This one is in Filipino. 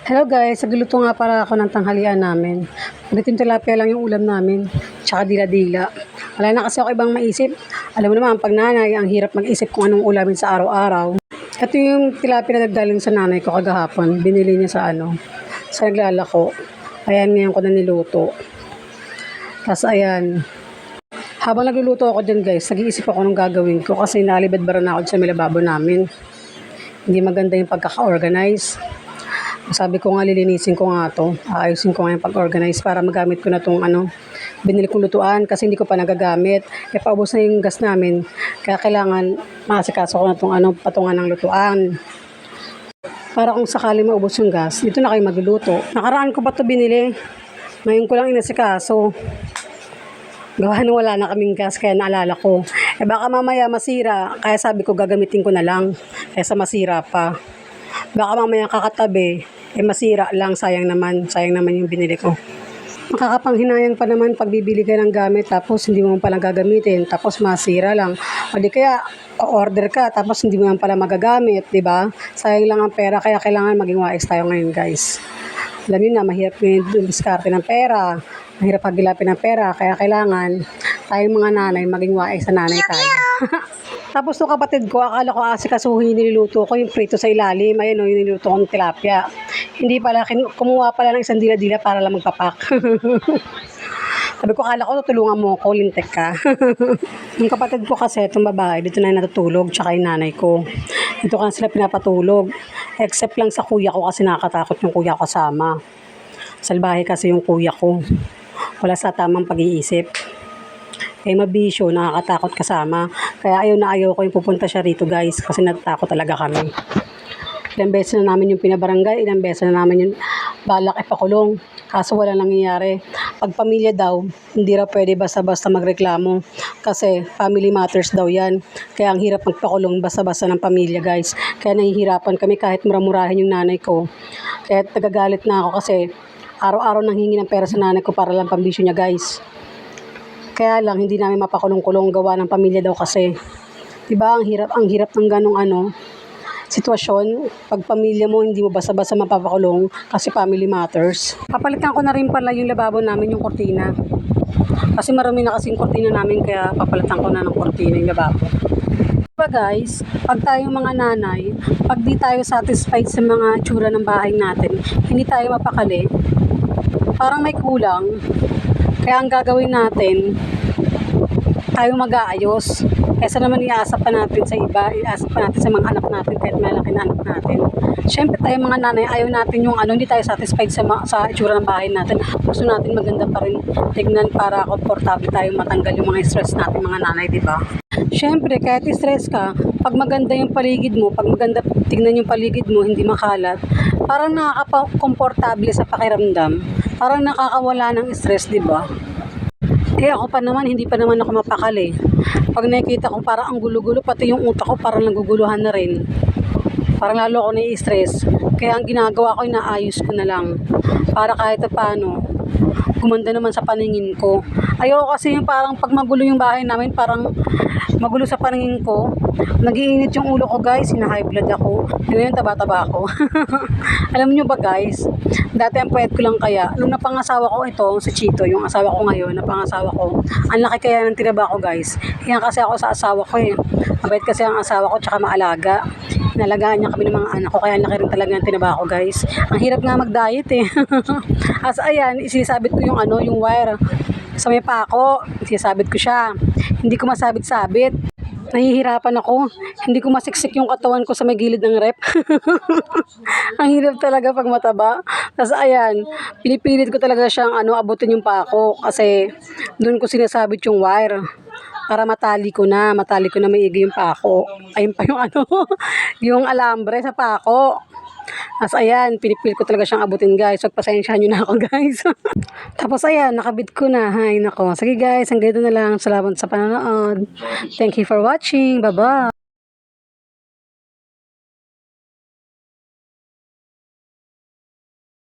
Hello guys, nagluluto nga para ako ng tanghalian namin. Ulitin tilapia lang yung ulam namin, tsaka dila-dila. Wala na kasi ako ibang maisip. Alam mo naman, pag nanay, ang hirap mag-isip kung anong ulamin sa araw-araw. Ito yung tilapia na nagdaling sa nanay ko kagahapon. Binili niya sa naglalako. Ayan, ngayon ko na niluto. Tapos ayan, habang nagluluto ako dyan guys, nag-iisip ako ng gagawin ko kasi nalibad-bara na ako sa lababo namin. Hindi maganda yung pagkaka-organize. Sabi ko nga, lilinisin ko nga to. Aayusin ko nga yung pag-organize para magamit ko na tong binili kong lutuan kasi hindi ko pa nagagamit. Paubos na yung gas namin. Kaya kailangan makasikaso ko na tong patungan ng lutuan. Para kung sakali maubos yung gas, dito na kayo magluluto. Nakaraan ko pa to binili. Ngayon ko lang inasikaso. Gawa na wala na kaming gas kaya naalala ko. Baka mamaya masira. Kaya sabi ko gagamitin ko na lang. Kaysa masira pa. Baka mamaya kakatabi. Masira lang, sayang naman yung binili ko. Makakapanghinayang pa naman pag bibili ka ng gamit tapos hindi mo pala gagamitin tapos masira lang. O di kaya order ka tapos hindi mo pala magagamit, di ba? Sayang lang ang pera kaya kailangan maging wais tayo ngayon, guys. Alam niyo na, mahirap yung diskarte ng pera, mahirap pagilapin ng pera kaya kailangan tayong mga nanay maging wais sa nanay tayo. Tapos nung kapatid ko, akala ko asikasuhin niluluto ko yung prito sa ilalim. Ayun yung niluto kong tilapia. Hindi pala, kumuha pala ng isang dila-dila para lang magpapak. Sabi ko, akala ko tutulungan mo ko, lintek ka. Yung kapatid ko kasi, itong babae, dito na natutulog, tsaka yung nanay ko. Dito ka sila pinapatulog. Except lang sa kuya ko kasi nakakatakot yung kuya ko kasama. Salbahe kasi yung kuya ko. Wala sa tamang pag-iisip. Mabisyo, nakakatakot kasama. Kaya ayaw ko yung pupunta siya rito guys kasi natatakot talaga kami. Ilang beses na namin yung pinabarangay, ilang beses na namin yung balak ipakulong. Kaso wala nangyayari. Pag pamilya daw, hindi raw pwede basta-basta magreklamo. Kasi family matters daw yan. Kaya ang hirap magpakulong basta-basta ng pamilya guys. Kaya nahihirapan kami kahit mura-murahin yung nanay ko. Kaya nagagalit na ako kasi araw-araw nang hingi ng pera sa nanay ko para lang pambisyo niya guys. Kaya lang, hindi namin mapakulong-kulong gawa ng pamilya daw kasi. Diba, ang hirap ng ganong sitwasyon. Pag pamilya mo, hindi mo basta-basta mapapakulong kasi family matters. Papalitan ko na rin pala yung lababo namin, yung kortina. Kasi marami na kasing kortina namin, kaya papalitan ko na ng kortina yung lababo. Diba guys, pag tayong mga nanay, pag di tayo satisfied sa mga tsura ng bahay natin, hindi tayo mapakali, parang may kulang. Kaya ang gagawin natin, tayo mag-aayos. Kaysa naman iaasap pa natin sa iba, iaasap pa natin sa mga anak natin kahit malaki na anak natin. Siyempre tayo mga nanay, ayaw natin yung hindi tayo satisfied sa itsura ng bahay natin. Gusto natin maganda pa rin tignan para komportable tayo matanggal yung mga stress natin mga nanay, di ba? Siyempre, kahit stress ka, pag maganda yung paligid mo, pag maganda tignan yung paligid mo, hindi makalat, parang nakaka-komportable sa pakiramdam. Parang nakakawala ng stress, di ba? Ako pa naman, hindi pa naman ako mapakali. Pag nakikita ko parang ang gulo-gulo, pati yung utak ko parang naguguluhan na rin. Parang lalo ako nai-stress. Kaya ang ginagawa ko, inaayos ko na lang. Para kahit paano, gumanda naman sa paningin ko. Ayoko kasi yung parang pag magulo yung bahay namin, parang magulo sa paningin ko. Nag-iinit yung ulo ko guys, high blood ako. Ngayon taba-taba ako. Alam nyo ba guys, dati ang payat ko lang kaya. Nung napangasawa ko ito, si Chito, yung asawa ko ngayon, napangasawa ko. Ang laki kaya ng tinaba ko guys. Yan kasi ako sa asawa ko eh. Mabait kasi ang asawa ko tsaka maalaga. Nalagaan niya kami ng mga anak ko, kaya laki rin talaga ng tinaba ko guys. Ang hirap nga mag-diet eh. As ayan, isisabit ko yung yung wire. Sa may pako, isisabit ko siya. Hindi ko masabit-sabit. Nahihirapan ako. Hindi ko masiksik yung katawan ko sa may gilid ng rep. Ang hirap talaga pag mataba. Tapos ayan, pinipilit ko talaga siyang abutin yung pako kasi doon ko sinasabit yung wire. Para matali ko na maigi yung pako. Ayun pa yung yung alambre sa pako. As ayan, pinipil ko talaga siyang abutin guys. So, pasensyahan nyo na ako guys. Tapos ayan, nakabit ko na. Hay nako. Sige guys, hanggang dito na lang. Salamat sa panonood. Thank you for watching. Bye-bye.